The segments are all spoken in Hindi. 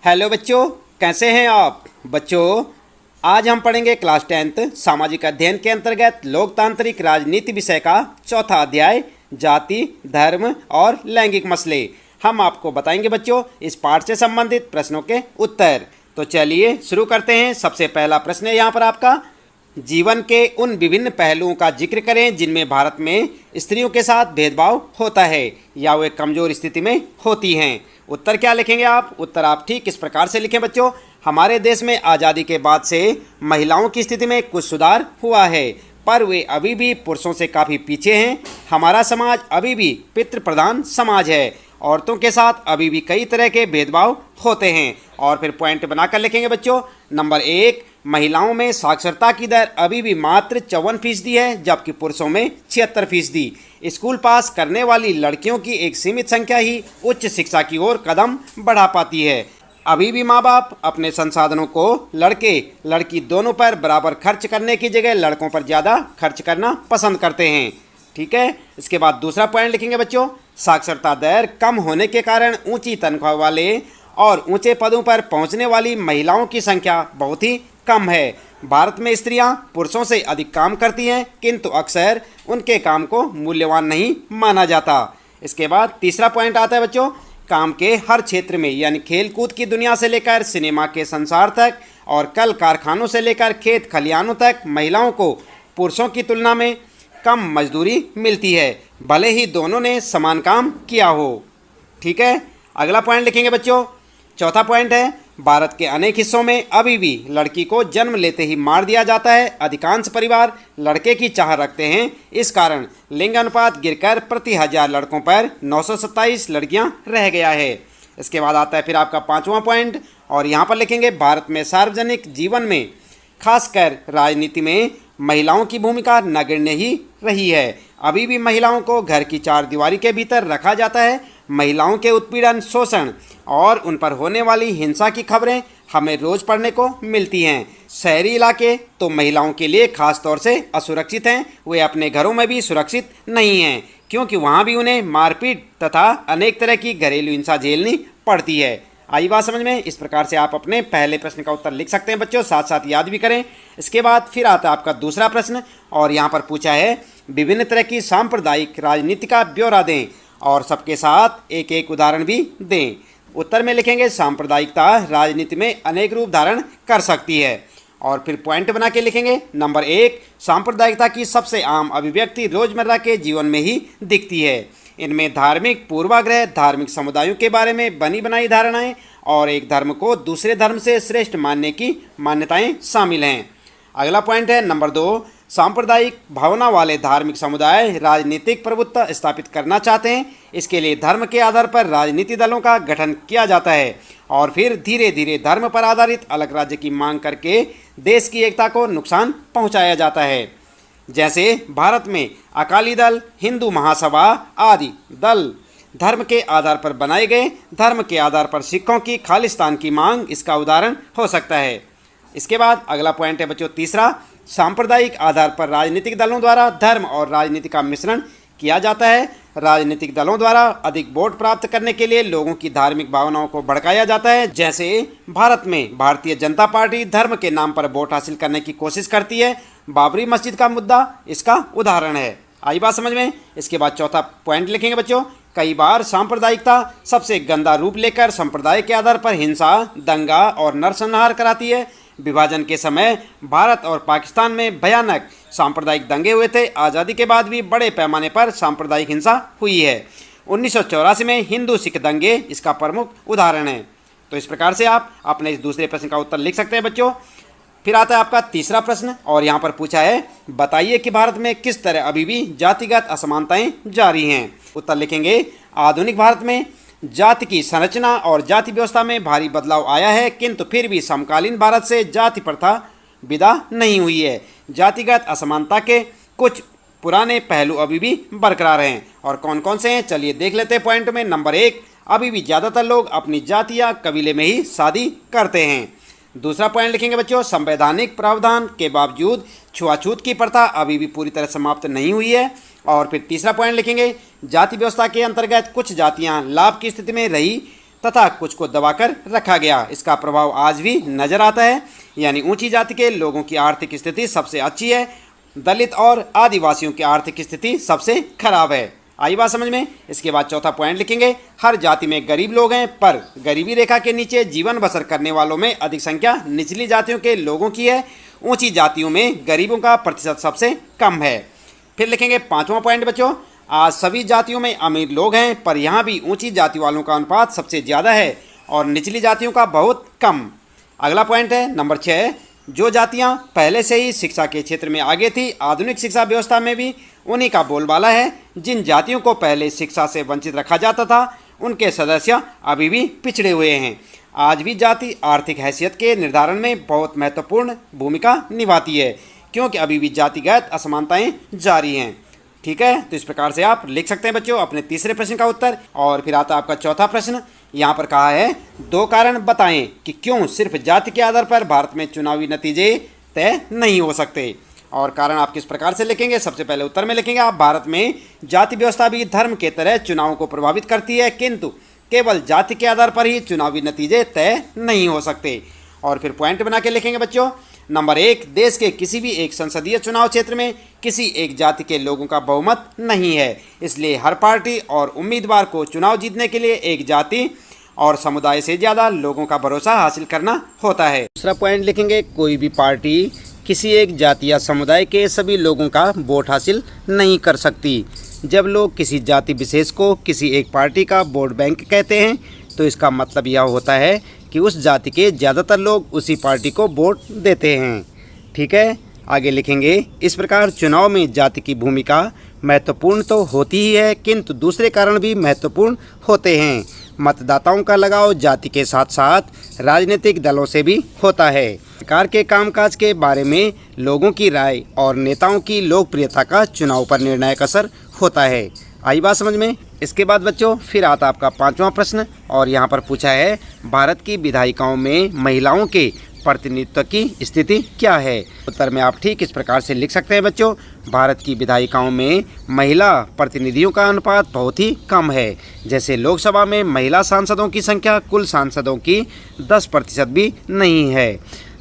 हेलो बच्चों, कैसे हैं आप बच्चों। आज हम पढ़ेंगे क्लास 10th सामाजिक अध्ययन के अंतर्गत लोकतांत्रिक राजनीति विषय का चौथा अध्याय जाति, धर्म और लैंगिक मसले। हम आपको बताएंगे बच्चों इस पाठ से संबंधित प्रश्नों के उत्तर। तो चलिए शुरू करते हैं। सबसे पहला प्रश्न है यहाँ पर आपका, जीवन के उन विभिन्न पहलुओं का जिक्र करें जिनमें भारत में स्त्रियों के साथ भेदभाव होता है या वे कमज़ोर स्थिति में होती हैं। उत्तर क्या लिखेंगे आप? उत्तर आप ठीक इस प्रकार से लिखें बच्चों। हमारे देश में आज़ादी के बाद से महिलाओं की स्थिति में कुछ सुधार हुआ है, पर वे अभी भी पुरुषों से काफ़ी पीछे हैं। हमारा समाज अभी भी पितृ प्रधान समाज है। औरतों के साथ अभी भी कई तरह के भेदभाव होते हैं। और फिर पॉइंट बनाकर लिखेंगे बच्चों। नंबर 1, महिलाओं में साक्षरता की दर अभी भी मात्र 54% है, जबकि पुरुषों में 76%। स्कूल पास करने वाली लड़कियों की एक सीमित संख्या ही उच्च शिक्षा की ओर कदम बढ़ा पाती है। अभी भी माँ बाप अपने संसाधनों को लड़के लड़की दोनों पर बराबर खर्च करने की जगह लड़कों पर ज़्यादा खर्च करना पसंद करते हैं। ठीक है। इसके बाद दूसरा पॉइंट लिखेंगे बच्चों, साक्षरता दर कम होने के कारण ऊंची तनख्वाह वाले और ऊंचे पदों पर पहुंचने वाली महिलाओं की संख्या बहुत ही कम है। भारत में स्त्रियां पुरुषों से अधिक काम करती हैं, किंतु अक्सर उनके काम को मूल्यवान नहीं माना जाता। इसके बाद तीसरा पॉइंट आता है बच्चों, काम के हर क्षेत्र में यानी खेल कूद की दुनिया से लेकर सिनेमा के संसार तक और कल कारखानों से लेकर खेत खलिहानों तक महिलाओं को पुरुषों की तुलना में कम मजदूरी मिलती है, भले ही दोनों ने समान काम किया हो। ठीक है। अगला पॉइंट लिखेंगे बच्चों। चौथा पॉइंट है, भारत के अनेक हिस्सों में अभी भी लड़की को जन्म लेते ही मार दिया जाता है। अधिकांश परिवार लड़के की चाह रखते हैं, इस कारण लिंग अनुपात गिरकर प्रति 1000 लड़कों पर 927 लड़कियां रह गया है। इसके बाद आता है फिर आपका पांचवा पॉइंट, और यहाँ पर लिखेंगे, भारत में सार्वजनिक जीवन में खासकर राजनीति में महिलाओं की भूमिका नगण्य ही रही है। अभी भी महिलाओं को घर की चार दीवारी के भीतर रखा जाता है। महिलाओं के उत्पीड़न, शोषण और उन पर होने वाली हिंसा की खबरें हमें रोज पढ़ने को मिलती हैं। शहरी इलाके तो महिलाओं के लिए खास तौर से असुरक्षित हैं। वे अपने घरों में भी सुरक्षित नहीं हैं, क्योंकि वहाँ भी उन्हें मारपीट तथा अनेक तरह की घरेलू हिंसा झेलनी पड़ती है। आई बात समझ में? इस प्रकार से आप अपने पहले प्रश्न का उत्तर लिख सकते हैं बच्चों, साथ साथ याद भी करें। इसके बाद फिर आता है आपका दूसरा प्रश्न, और यहाँ पर पूछा है, विभिन्न तरह की सांप्रदायिक राजनीति का ब्यौरा दें और सबके साथ एक एक उदाहरण भी दें। उत्तर में लिखेंगे, सांप्रदायिकता राजनीति में अनेक रूप धारण कर सकती है। और फिर पॉइंट बना के लिखेंगे। नंबर 1, सांप्रदायिकता की सबसे आम अभिव्यक्ति रोजमर्रा के जीवन में ही दिखती है। इनमें धार्मिक पूर्वाग्रह, धार्मिक समुदायों के बारे में बनी बनाई धारणाएं और एक धर्म को दूसरे धर्म से श्रेष्ठ मानने की मान्यताएं शामिल हैं। अगला पॉइंट है नंबर 2, सांप्रदायिक भावना वाले धार्मिक समुदाय राजनीतिक प्रभुत्व स्थापित करना चाहते हैं। इसके लिए धर्म के आधार पर राजनीति दलों का गठन किया जाता है और फिर धीरे धीरे धर्म पर आधारित अलग राज्य की मांग करके देश की एकता को नुकसान पहुंचाया जाता है। जैसे भारत में अकाली दल, हिंदू महासभा आदि दल धर्म के आधार पर बनाए गए। धर्म के आधार पर सिखों की खालिस्तान की मांग इसका उदाहरण हो सकता है। इसके बाद अगला पॉइंट है बच्चों तीसरा, सांप्रदायिक आधार पर राजनीतिक दलों द्वारा धर्म और राजनीति का मिश्रण किया जाता है। राजनीतिक दलों द्वारा अधिक वोट प्राप्त करने के लिए लोगों की धार्मिक भावनाओं को भड़काया जाता है। जैसे भारत में भारतीय जनता पार्टी धर्म के नाम पर वोट हासिल करने की कोशिश करती है। बाबरी मस्जिद का मुद्दा इसका उदाहरण है। आई बात समझ में? इसके बाद चौथा पॉइंट लिखेंगे बच्चों, कई बार सांप्रदायिकता सबसे गंदा रूप लेकर संप्रदाय के आधार पर हिंसा, दंगा और नरसंहार कराती है। विभाजन के समय भारत और पाकिस्तान में भयानक सांप्रदायिक दंगे हुए थे। आज़ादी के बाद भी बड़े पैमाने पर सांप्रदायिक हिंसा हुई है। 1984 में हिंदू सिख दंगे इसका प्रमुख उदाहरण है। तो इस प्रकार से आप अपने इस दूसरे प्रश्न का उत्तर लिख सकते हैं बच्चों। फिर आता है आपका तीसरा प्रश्न, और यहाँ पर पूछा है, बताइए कि भारत में किस तरह अभी भी जातिगत असमानताएं जारी हैं। उत्तर लिखेंगे, आधुनिक भारत में जाति की संरचना और जाति व्यवस्था में भारी बदलाव आया है, किंतु फिर भी समकालीन भारत से जाति प्रथा विदा नहीं हुई है। जातिगत असमानता के कुछ पुराने पहलू अभी भी बरकरार हैं, और कौन कौन से हैं चलिए देख लेते हैं पॉइंट में। नंबर 1, अभी भी ज़्यादातर लोग अपनी जाति या कबीले में ही शादी करते हैं। दूसरा पॉइंट लिखेंगे बच्चों, संवैधानिक प्रावधान के बावजूद छुआछूत की प्रथा अभी भी पूरी तरह समाप्त नहीं हुई है। और फिर तीसरा पॉइंट लिखेंगे, जाति व्यवस्था के अंतर्गत कुछ जातियां लाभ की स्थिति में रही तथा कुछ को दबाकर रखा गया। इसका प्रभाव आज भी नजर आता है। यानी ऊंची जाति के लोगों की आर्थिक स्थिति सबसे अच्छी है, दलित और आदिवासियों की आर्थिक स्थिति सबसे खराब है। आई बात समझ में। इसके बाद चौथा पॉइंट लिखेंगे, हर जाति में गरीब लोग हैं, पर गरीबी रेखा के नीचे जीवन बसर करने वालों में अधिक संख्या निचली जातियों के लोगों की है। ऊंची जातियों में गरीबों का प्रतिशत सबसे कम है। फिर लिखेंगे पांचवा पॉइंट बच्चों, आज सभी जातियों में अमीर लोग हैं, पर यहाँ भी ऊंची जाति वालों का अनुपात सबसे ज़्यादा है और निचली जातियों का बहुत कम। अगला पॉइंट है नंबर 6, जो जातियाँ पहले से ही शिक्षा के क्षेत्र में आगे थी, आधुनिक शिक्षा व्यवस्था में भी उन्हीं का बोलबाला है। जिन जातियों को पहले शिक्षा से वंचित रखा जाता था, उनके सदस्य अभी भी पिछड़े हुए हैं। आज भी जाति आर्थिक हैसियत के निर्धारण में बहुत महत्वपूर्ण भूमिका निभाती है, क्योंकि अभी भी जातिगत असमानताएं जारी हैं। ठीक है, तो इस प्रकार से आप लिख सकते हैं बच्चों अपने तीसरे प्रश्न का उत्तर। और फिर आता है आपका चौथा प्रश्न। यहाँ पर कहा है, 2 कारण बताएं कि क्यों सिर्फ जाति के आधार पर भारत में चुनावी नतीजे तय नहीं हो सकते। और कारण आप किस प्रकार से लिखेंगे, सबसे पहले उत्तर में लिखेंगे आप, भारत में जाति व्यवस्था भी धर्म के तरह चुनावों को प्रभावित करती है, किंतु केवल जाति के आधार पर ही चुनावी नतीजे तय नहीं हो सकते। और फिर पॉइंट बना के लिखेंगे बच्चों, नंबर 1, देश के किसी भी एक संसदीय चुनाव क्षेत्र में किसी एक जाति के लोगों का बहुमत नहीं है, इसलिए हर पार्टी और उम्मीदवार को चुनाव जीतने के लिए एक जाति और समुदाय से ज़्यादा लोगों का भरोसा हासिल करना होता है। दूसरा पॉइंट लिखेंगे, कोई भी पार्टी किसी एक जाति या समुदाय के सभी लोगों का वोट हासिल नहीं कर सकती। जब लोग किसी जाति विशेष को किसी एक पार्टी का वोट बैंक कहते हैं, तो इसका मतलब यह होता है कि उस जाति के ज़्यादातर लोग उसी पार्टी को वोट देते हैं। ठीक है, आगे लिखेंगे, इस प्रकार चुनाव में जाति की भूमिका महत्वपूर्ण तो होती ही है, किंतु दूसरे कारण भी महत्वपूर्ण होते हैं। मतदाताओं का लगाव जाति के साथ साथ राजनीतिक दलों से भी होता है। सरकार के कामकाज के बारे में लोगों की राय और नेताओं की लोकप्रियता का चुनाव पर निर्णायक असर होता है। आई बात समझ में। इसके बाद बच्चों फिर आता आपका 5वां प्रश्न, और यहाँ पर पूछा है, भारत की विधायिकाओं में महिलाओं के प्रतिनिधित्व की स्थिति क्या है। उत्तर में आप ठीक इस प्रकार से लिख सकते हैं बच्चों, भारत की विधायिकाओं में महिला प्रतिनिधियों का अनुपात बहुत ही कम है। जैसे लोकसभा में महिला सांसदों की संख्या कुल सांसदों की 10% भी नहीं है।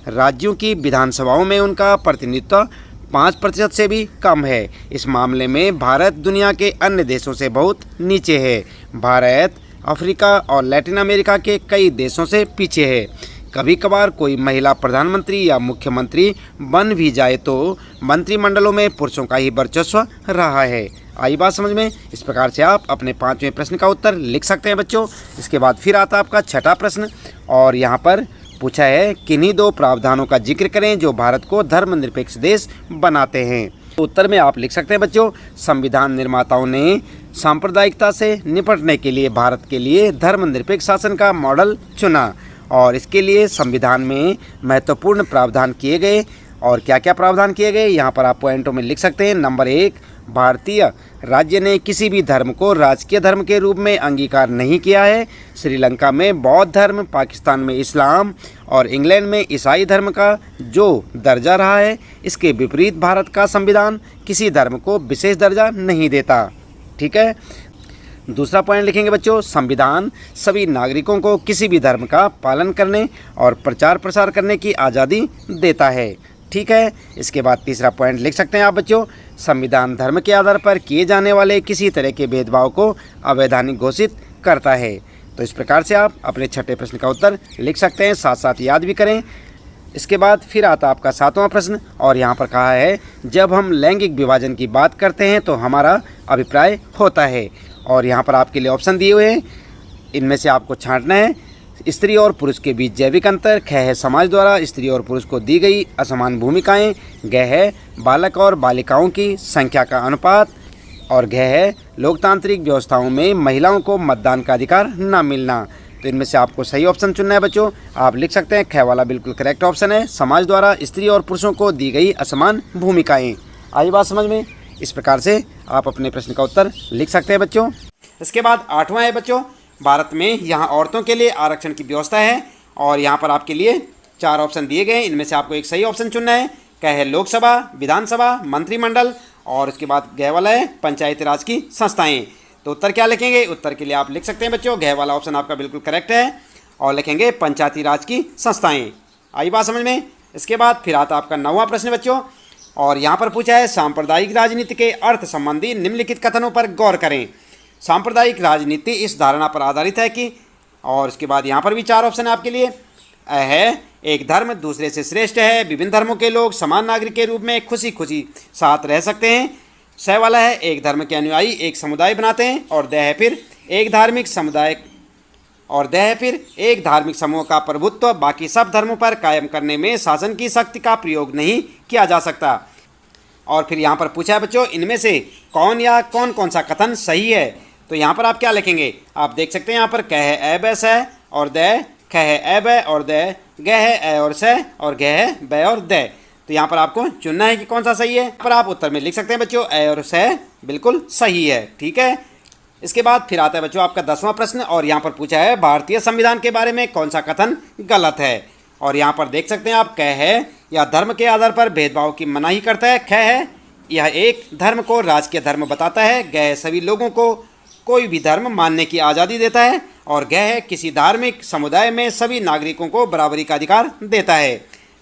राज्यों की विधानसभाओं में उनका प्रतिनिधित्व 5% से भी कम है। इस मामले में भारत दुनिया के अन्य देशों से बहुत नीचे है। भारत अफ्रीका और लैटिन अमेरिका के कई देशों से पीछे है। कभी कभार कोई महिला प्रधानमंत्री या मुख्यमंत्री बन भी जाए तो मंत्रिमंडलों में पुरुषों का ही वर्चस्व रहा है। आई बात समझ में। इस प्रकार से आप अपने 5वें प्रश्न का उत्तर लिख सकते हैं बच्चों। इसके बाद फिर आता आपका 6ठा प्रश्न, और यहाँ पर पूछा है, किन्हीं 2 प्रावधानों का जिक्र करें जो भारत को धर्मनिरपेक्ष देश बनाते हैं। तो उत्तर में आप लिख सकते हैं बच्चों, संविधान निर्माताओं ने सांप्रदायिकता से निपटने के लिए भारत के लिए धर्मनिरपेक्ष शासन का मॉडल चुना, और इसके लिए संविधान में महत्वपूर्ण प्रावधान किए गए। और क्या क्या प्रावधान किए गए यहाँ पर आप पॉइंटों में लिख सकते हैं। नंबर 1, भारतीय राज्य ने किसी भी धर्म को राजकीय धर्म के रूप में अंगीकार नहीं किया है। श्रीलंका में बौद्ध धर्म, पाकिस्तान में इस्लाम और इंग्लैंड में ईसाई धर्म का जो दर्जा रहा है, इसके विपरीत भारत का संविधान किसी धर्म को विशेष दर्जा नहीं देता। ठीक है। दूसरा पॉइंट लिखेंगे बच्चों, संविधान सभी नागरिकों को किसी भी धर्म का पालन करने और प्रचार प्रसार करने की आज़ादी देता है। ठीक है। इसके बाद तीसरा पॉइंट लिख सकते हैं आप बच्चों, संविधान धर्म के आधार पर किए जाने वाले किसी तरह के भेदभाव को अवैधानिक घोषित करता है। तो इस प्रकार से आप अपने 6ठे प्रश्न का उत्तर लिख सकते हैं, साथ साथ याद भी करें। इसके बाद फिर आता आपका 7वां प्रश्न, और यहाँ पर कहा है, जब हम लैंगिक विभाजन की बात करते हैं तो हमारा अभिप्राय होता है। और यहाँ पर आपके लिए ऑप्शन दिए हुए हैं, इनमें से आपको छांटना है। स्त्री और पुरुष के बीच जैविक अंतर, ख है समाज द्वारा स्त्री और पुरुष को दी गई असमान भूमिकाएं, ग है बालक और बालिकाओं की संख्या का अनुपात, और घ है लोकतांत्रिक व्यवस्थाओं में महिलाओं को मतदान का अधिकार न मिलना। तो इनमें से आपको सही ऑप्शन चुनना है बच्चों। आप लिख सकते हैं ख वाला बिल्कुल करेक्ट ऑप्शन है, समाज द्वारा स्त्री और पुरुषों को दी गई असमान भूमिकाएं। आई बात समझ में। इस प्रकार से आप अपने प्रश्न का उत्तर लिख सकते हैं बच्चों। इसके बाद 8वां है बच्चों, भारत में यहाँ औरतों के लिए आरक्षण की व्यवस्था है, और यहाँ पर आपके लिए 4 ऑप्शन दिए गए हैं। इनमें से आपको एक सही ऑप्शन चुनना है। क्या है लोकसभा, विधानसभा, मंत्रिमंडल, और उसके बाद गह वाला है पंचायती राज की संस्थाएं। तो उत्तर क्या लिखेंगे? उत्तर के लिए आप लिख सकते हैं बच्चों, घ वाला ऑप्शन आपका बिल्कुल करेक्ट है और लिखेंगे पंचायती राज की संस्थाएं। आई बात समझ में? इसके बाद फिर आता आपका 9वां प्रश्न बच्चों, और यहाँ पर पूछा है सांप्रदायिक राजनीति के अर्थ संबंधी निम्नलिखित कथनों पर गौर करें। सांप्रदायिक राजनीति इस धारणा पर आधारित है कि, और उसके बाद यहाँ पर भी 4 ऑप्शन है आपके लिए। है एक धर्म दूसरे से श्रेष्ठ है, विभिन्न धर्मों के लोग समान नागरिक के रूप में खुशी खुशी साथ रह सकते हैं। स वाला है एक धर्म के अनुयायी एक समुदाय बनाते हैं, और द है फिर एक धार्मिक समुदाय, और द है फिर एक धार्मिक समूह का प्रभुत्व बाकी सब धर्मों पर कायम करने में शासन की शक्ति का प्रयोग नहीं किया जा सकता। और फिर यहाँ पर पूछा है बच्चों, इनमें से कौन या कौन कौन सा कथन सही है? तो यहाँ पर आप क्या लिखेंगे? आप देख सकते हैं यहाँ पर क है ए ब स और द, ख है ए ब और द, ग है ए और स और घ है ब और द। तो यहाँ पर आपको चुनना है कि कौन सा सही है। यहाँ पर आप उत्तर में लिख सकते हैं बच्चों, ए और स बिल्कुल सही है। ठीक है, इसके बाद फिर आता है बच्चों आपका 10वां प्रश्न, और यहाँ पर पूछा है भारतीय संविधान के बारे में कौन सा कथन गलत है। और यहाँ पर देख सकते हैं आप, क है या धर्म के आधार पर भेदभाव की मनाही करता है। ख है यह एक धर्म को राजकीय धर्म बताता है। ग सभी लोगों को कोई भी धर्म मानने की आज़ादी देता है। और ग है किसी धार्मिक समुदाय में सभी नागरिकों को बराबरी का अधिकार देता है।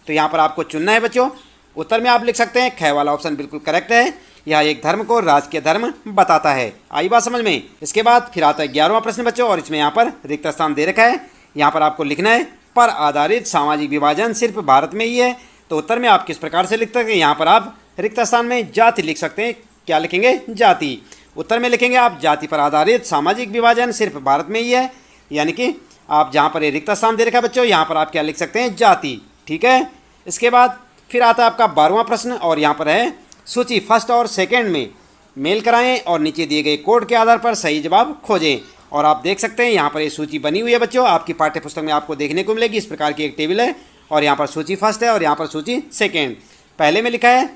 तो यहाँ पर आपको चुनना है बच्चों। उत्तर में आप लिख सकते हैं ख वाला ऑप्शन बिल्कुल करेक्ट है, यह एक धर्म को राजकीय धर्म बताता है। आई बात समझ में? इसके बाद फिर आता है 11वां प्रश्न बच्चों, और इसमें यहाँ पर रिक्त स्थान दे रखा है। यहाँ पर आपको लिखना है पर आधारित सामाजिक विभाजन सिर्फ भारत में ही है। तो उत्तर में आप किस प्रकार से लिख सकते हैं? यहाँ पर आप रिक्त स्थान में जाति लिख सकते हैं। क्या लिखेंगे? जाति। उत्तर में लिखेंगे आप जाति पर आधारित सामाजिक विभाजन सिर्फ भारत में ही है, यानी कि आप जहाँ पर रिक्त स्थान दे रखा है बच्चों, यहाँ पर आप क्या लिख सकते हैं? जाति। ठीक है, इसके बाद फिर आता है आपका 12वां प्रश्न, और यहाँ पर है सूची फर्स्ट और सेकंड में मेल कराएं और नीचे दिए गए कोड के आधार पर सही जवाब खोजें। और आप देख सकते हैं यहाँ पर ये सूची बनी हुई है बच्चों, आपकी पाठ्य पुस्तक में आपको देखने को मिलेगी। इस प्रकार की एक टेबल है, और यहाँ पर सूची फर्स्ट है और यहाँ पर सूची सेकेंड। पहले में लिखा है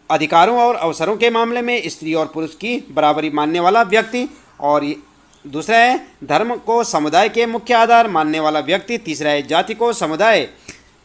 अधिकारों और अवसरों के मामले में स्त्री और पुरुष की बराबरी मानने वाला व्यक्ति, और दूसरा है धर्म को समुदाय के मुख्य आधार मानने वाला व्यक्ति। तीसरा है जाति को समुदाय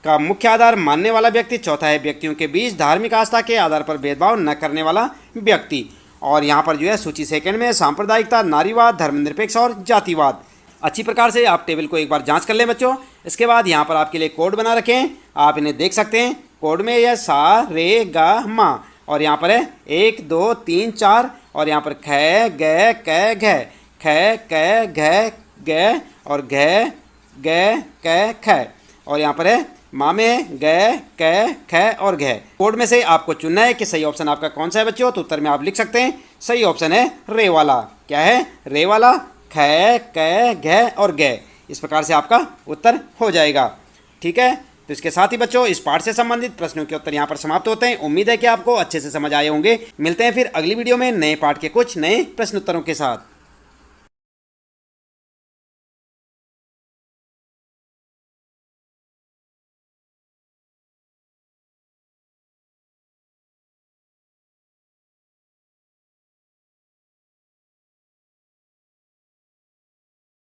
का मुख्य आधार मानने वाला व्यक्ति। चौथा है व्यक्तियों के बीच धार्मिक आस्था के आधार पर भेदभाव न करने वाला व्यक्ति। और यहाँ पर जो है सूची सेकंड में सांप्रदायिकता, नारीवाद, धर्मनिरपेक्ष और जातिवाद। अच्छी प्रकार से आप टेबल को एक बार जांच कर लें बच्चों। इसके बाद यहाँ पर आपके लिए कोड बना रखे हैं, आप इन्हें देख सकते हैं। कोड में यह सा रे गा मा, और यहाँ पर है 1 2 3 4, और यहाँ पर ख ग क घ, ख क घ ग और घ ग क ख, और यहाँ पर है माँ में ग क ख और घ। कोड में से आपको चुनना है कि सही ऑप्शन आपका कौन सा है बच्चों। तो उत्तर में आप लिख सकते हैं सही ऑप्शन है रे वाला। क्या है? रे वाला, ख क घ और ग। इस प्रकार से आपका उत्तर हो जाएगा। ठीक है, तो इसके साथ ही बच्चों इस पाठ से संबंधित प्रश्नों के उत्तर यहाँ पर समाप्त होते हैं। उम्मीद है कि आपको अच्छे से समझ आए होंगे। मिलते हैं फिर अगली वीडियो में नए पाठ के कुछ नए प्रश्न उत्तरों के साथ।